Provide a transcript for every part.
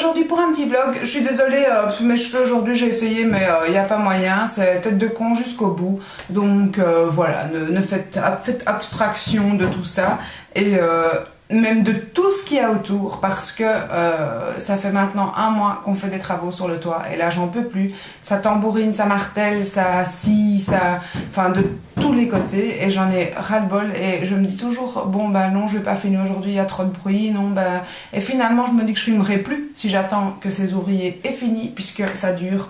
aujourd'hui pour un petit vlog. Je suis désolée, mes cheveux aujourd'hui j'ai essayé mais il n'y a pas moyen, c'est tête de con jusqu'au bout. Donc voilà, faites abstraction de tout ça et même de tout ce qu'il y a autour parce que ça fait maintenant un mois qu'on fait des travaux sur le toit et là j'en peux plus. Ça tambourine, ça martèle, ça scie, ça... Enfin de tous les côtés et j'en ai ras-le-bol et je me dis toujours bon bah non je vais pas filmer aujourd'hui, il y a trop de bruit, non bah... Et finalement je me dis que je filmerai plus si j'attends que ces ouvriers aient fini puisque ça dure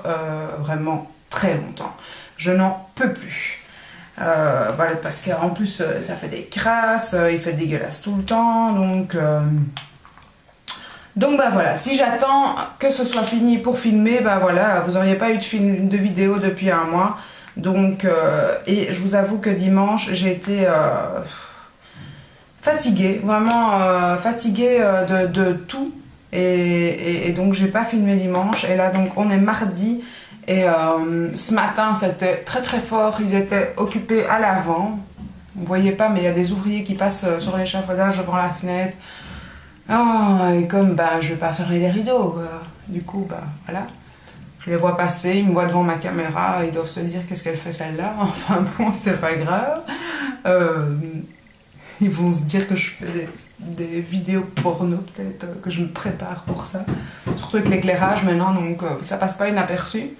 vraiment très longtemps. Je n'en peux plus. Voilà, parce qu'en plus ça fait des crasses, il fait dégueulasse tout le temps, donc bah voilà, si j'attends que ce soit fini pour filmer, bah voilà, vous n'auriez pas eu de vidéo depuis un mois, donc et je vous avoue que dimanche j'ai été fatiguée, vraiment fatiguée de tout, et donc j'ai pas filmé dimanche, et là donc on est mardi. Et ce matin c'était très très fort, ils étaient occupés à l'avant. Vous ne voyez pas mais il y a des ouvriers qui passent sur l'échafaudage devant la fenêtre. Oh, et comme bah, je vais pas fermer les rideaux, du coup bah voilà. Je les vois passer, ils me voient devant ma caméra, ils doivent se dire qu'est-ce qu'elle fait celle-là. Enfin bon, c'est pas grave. Ils vont se dire que je fais des vidéos porno peut-être, que je me prépare pour ça. Surtout avec l'éclairage maintenant, donc ça passe pas inaperçu.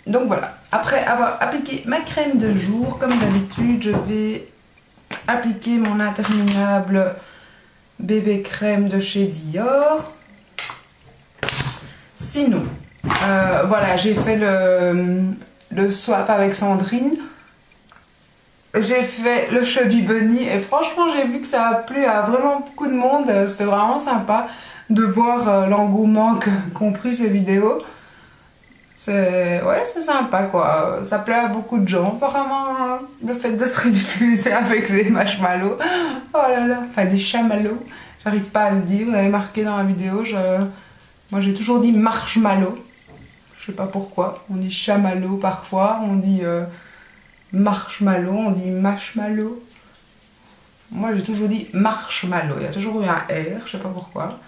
Donc voilà, après avoir appliqué ma crème de jour, comme d'habitude, je vais appliquer mon interminable bébé crème de chez Dior. Sinon, voilà, j'ai fait le swap avec Sandrine. J'ai fait le Chubby Bunny et franchement j'ai vu que ça a plu à vraiment beaucoup de monde. C'était vraiment sympa de voir l'engouement qu'ont pris ces vidéos. C'est sympa quoi, ça plaît à beaucoup de gens apparemment, le fait de se ridiculiser avec les marshmallows. Oh là là, enfin des chamallows, j'arrive pas à le dire, vous avez marqué dans la vidéo, moi j'ai toujours dit marshmallow, je sais pas pourquoi, on dit chamallow parfois, on dit marshmallow, on dit marshmallow. Moi j'ai toujours dit marshmallow, il y a toujours eu un R, je sais pas pourquoi,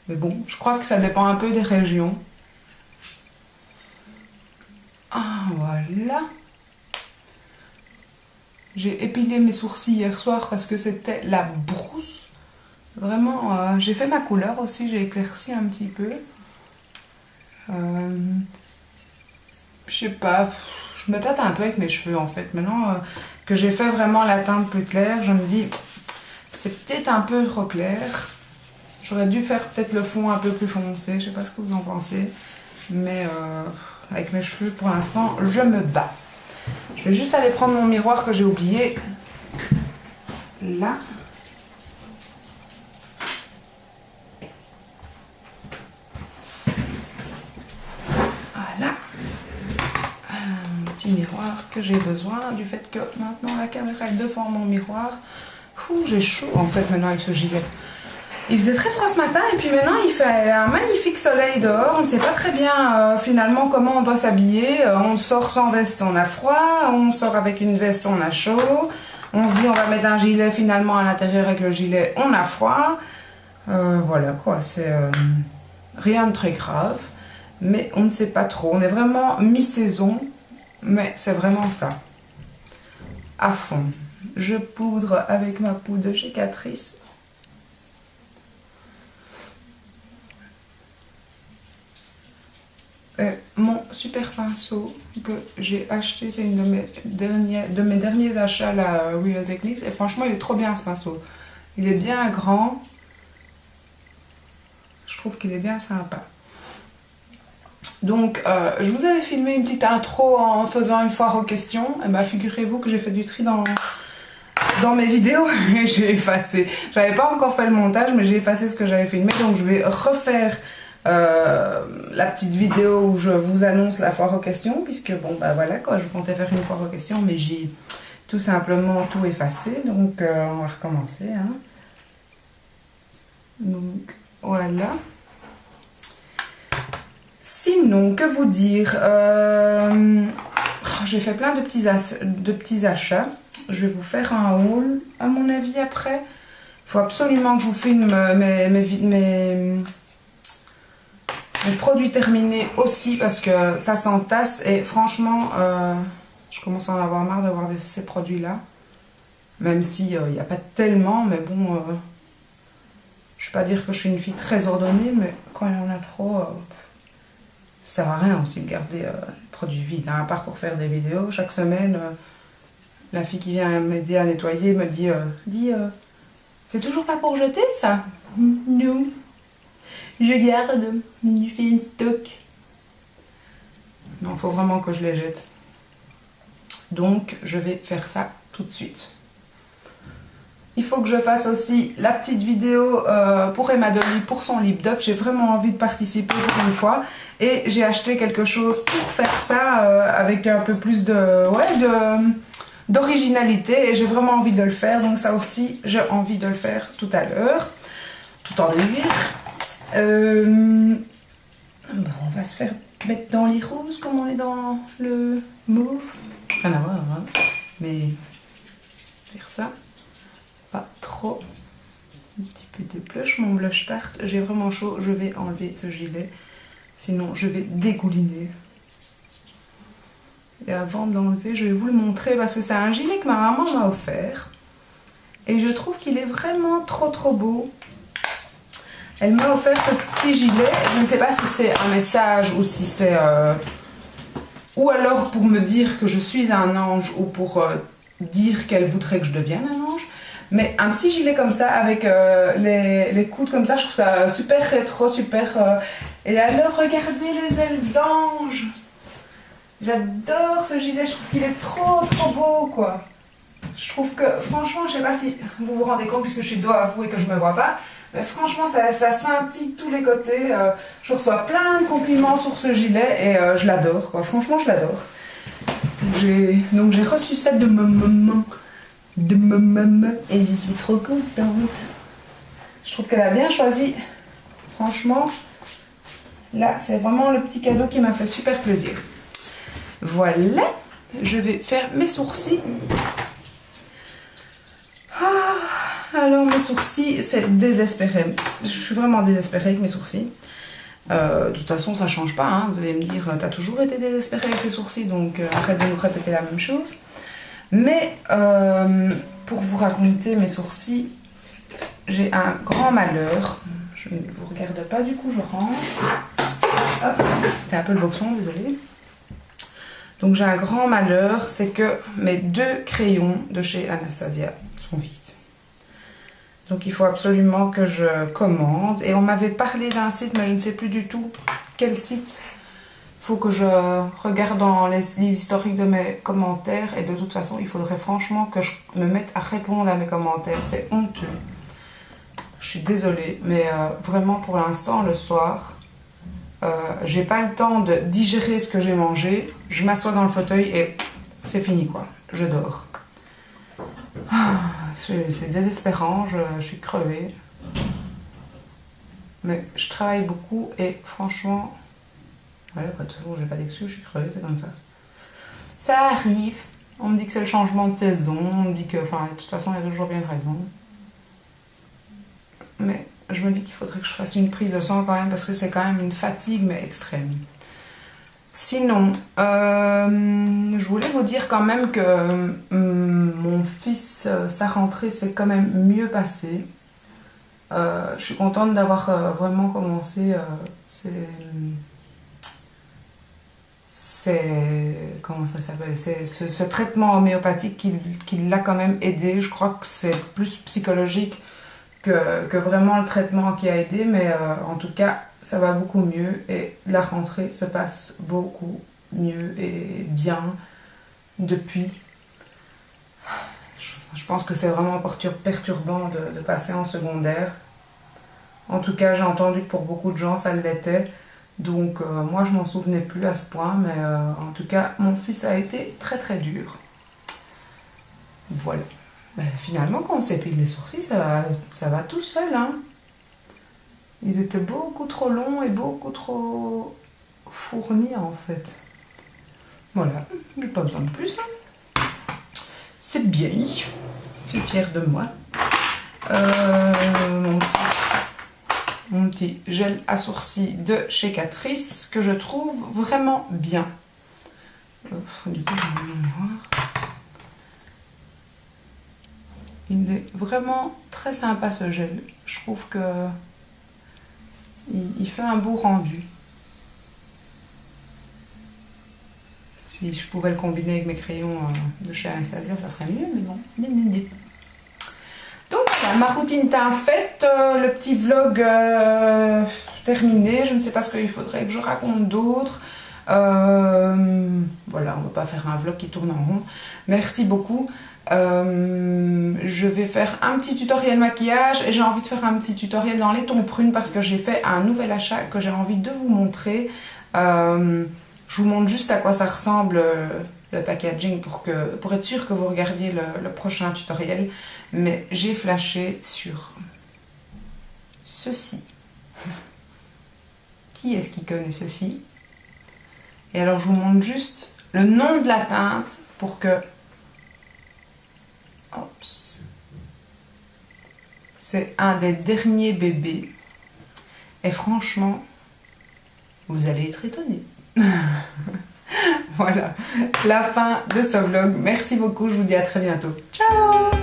mais bon, je crois que ça dépend un peu des régions. Ah voilà. J'ai épilé mes sourcils hier soir parce que c'était la brousse. Vraiment, j'ai fait ma couleur aussi, j'ai éclairci un petit peu. Je sais pas, je me tâte un peu avec mes cheveux en fait. Maintenant que j'ai fait vraiment la teinte plus claire, je me dis c'est peut-être un peu trop clair. J'aurais dû faire peut-être le fond un peu plus foncé, je sais pas ce que vous en pensez. Mais avec mes cheveux pour l'instant je me bats. Je vais juste aller prendre mon miroir que j'ai oublié là. Voilà un petit miroir que j'ai besoin du fait que maintenant la caméra est devant mon miroir. J'ai chaud en fait maintenant avec ce gilet. Il faisait très froid ce matin et puis maintenant il fait un magnifique soleil dehors. On ne sait pas très bien finalement comment on doit s'habiller. On sort sans veste, on a froid. On sort avec une veste, on a chaud. On se dit on va mettre un gilet, finalement à l'intérieur avec le gilet, on a froid. Voilà quoi, c'est rien de très grave. Mais on ne sait pas trop. On est vraiment mi-saison. Mais c'est vraiment ça. À fond. Je poudre avec ma poudre de chez Catrice. Mon super pinceau que j'ai acheté, c'est une de mes derniers achats, la Real Techniques, et franchement il est trop bien ce pinceau. Il est bien grand, je trouve qu'il est bien sympa. Donc je vous avais filmé une petite intro en faisant une foire aux questions, et bah figurez-vous que j'ai fait du tri dans mes vidéos et j'ai effacé. J'avais pas encore fait le montage mais j'ai effacé ce que j'avais filmé, donc je vais refaire la petite vidéo où je vous annonce la foire aux questions, puisque bon bah voilà quoi, je comptais faire une foire aux questions mais j'ai tout simplement tout effacé, donc on va recommencer hein. Donc voilà. Sinon que vous dire, j'ai fait plein de petits achats. Je vais vous faire un haul à mon avis après. Il faut absolument que je vous filme Les produits terminés aussi parce que ça s'entasse et franchement, je commence à en avoir marre d'avoir ces produits-là. Même si il n'y a pas tellement, mais bon, je ne vais pas dire que je suis une fille très ordonnée, mais quand il y en a trop, ça sert à rien aussi de garder les produits vides, hein, à part pour faire des vidéos. Chaque semaine, la fille qui vient m'aider à nettoyer me dit, c'est toujours pas pour jeter ça? Non. Je garde, je fais une stock. Non, il faut vraiment que je les jette. Donc, je vais faire ça tout de suite. Il faut que je fasse aussi la petite vidéo pour Emma Dolly, pour son lip dub. J'ai vraiment envie de participer pour une fois. Et j'ai acheté quelque chose pour faire ça avec un peu plus d'originalité. Et j'ai vraiment envie de le faire. Donc ça aussi, j'ai envie de le faire tout à l'heure. Tout en lire. Bon, on va se faire mettre dans les roses comme on est dans le mauve. Rien à voir, hein. Mais faire ça. Pas trop. Un petit peu de blush, mon blush tarte. J'ai vraiment chaud, je vais enlever ce gilet. Sinon, je vais dégouliner. Et avant de l'enlever, je vais vous le montrer parce que c'est un gilet que ma maman m'a offert. Et je trouve qu'il est vraiment trop beau. Elle m'a offert ce petit gilet. Je ne sais pas si c'est un message ou si c'est... ou alors pour me dire que je suis un ange ou pour dire qu'elle voudrait que je devienne un ange. Mais un petit gilet comme ça avec les coudes comme ça, je trouve ça super rétro, super... Et alors regardez les ailes d'ange. J'adore ce gilet, je trouve qu'il est trop beau quoi. Je trouve que franchement, je sais pas si vous vous rendez compte puisque je dois avouer que je me vois pas. Mais franchement, ça scintille de tous les côtés. Je reçois plein de compliments sur ce gilet et je l'adore quoi. Franchement, je l'adore. Donc j'ai reçu ça de ma maman. Et je suis trop contente. Je trouve qu'elle a bien choisi. Franchement, là, c'est vraiment le petit cadeau qui m'a fait super plaisir. Voilà, je vais faire mes sourcils. Alors, mes sourcils, c'est désespéré. Je suis vraiment désespérée avec mes sourcils. De toute façon, ça change pas. Hein. Vous allez me dire, t'as toujours été désespérée avec tes sourcils, donc arrête de nous répéter la même chose. Mais pour vous raconter mes sourcils, j'ai un grand malheur. Je ne vous regarde pas, du coup je range. Hop, c'est un peu le boxon, désolé. Donc j'ai un grand malheur, c'est que mes 2 crayons de chez Anastasia sont vides. Donc il faut absolument que je commande. Et on m'avait parlé d'un site, mais je ne sais plus du tout quel site. Il faut que je regarde dans les historiques de mes commentaires et de toute façon il faudrait franchement que je me mette à répondre à mes commentaires, c'est honteux. Je suis désolée mais vraiment pour l'instant le soir j'ai pas le temps de digérer ce que j'ai mangé, je m'assois dans le fauteuil et c'est fini quoi, je dors. C'est désespérant, je suis crevée. Mais je travaille beaucoup et franchement... Ouais, de toute façon, j'ai pas d'excuse, je suis crevée, c'est comme ça. Ça arrive. On me dit que c'est le changement de saison. On me dit que, enfin, de toute façon, il y a toujours bien une raison. Mais je me dis qu'il faudrait que je fasse une prise de sang quand même parce que c'est quand même une fatigue, mais extrême. Sinon, je voulais vous dire quand même que mon fils, sa rentrée s'est quand même mieux passée. Je suis contente d'avoir vraiment commencé comment ça s'appelle, ce traitement homéopathique qui l'a quand même aidé. Je crois que c'est plus psychologique que vraiment le traitement qui a aidé, mais en tout cas ça va beaucoup mieux et la rentrée se passe beaucoup mieux et bien depuis. Je pense que c'est vraiment perturbant de passer en secondaire. En tout cas, j'ai entendu que pour beaucoup de gens ça l'était. Donc moi je m'en souvenais plus à ce point, mais en tout cas mon fils a été très dur. Voilà. Ben, finalement quand on s'épile les sourcils, ça va tout seul. Hein. Ils étaient beaucoup trop longs et beaucoup trop fournis en fait. Voilà, j'ai pas besoin de plus là. C'est bien, je suis fière de moi. Mon petit mon petit gel à sourcils de chez Catrice que je trouve vraiment bien. Du coup, je mets mon miroir. Il est vraiment très sympa ce gel. Je trouve que il fait un beau rendu. Si je pouvais le combiner avec mes crayons de chez Anastasia, ça serait mieux, mais bon. Donc voilà, ma routine teint faite, le petit vlog terminé. Je ne sais pas ce qu'il faudrait que je raconte d'autre. Voilà, on ne va pas faire un vlog qui tourne en rond. Merci beaucoup. Je vais faire un petit tutoriel maquillage et j'ai envie de faire un petit tutoriel dans les tons prunes parce que j'ai fait un nouvel achat que j'ai envie de vous montrer. Je vous montre juste à quoi ça ressemble le packaging pour être sûr que vous regardiez le prochain tutoriel. Mais j'ai flashé sur ceci. Qui est-ce qui connaît ceci? Et alors je vous montre juste le nom de la teinte pour que... Oups. C'est un des derniers bébés. Et franchement, vous allez être étonnés. Voilà, la fin de ce vlog. Merci beaucoup, je vous dis à très bientôt. Ciao!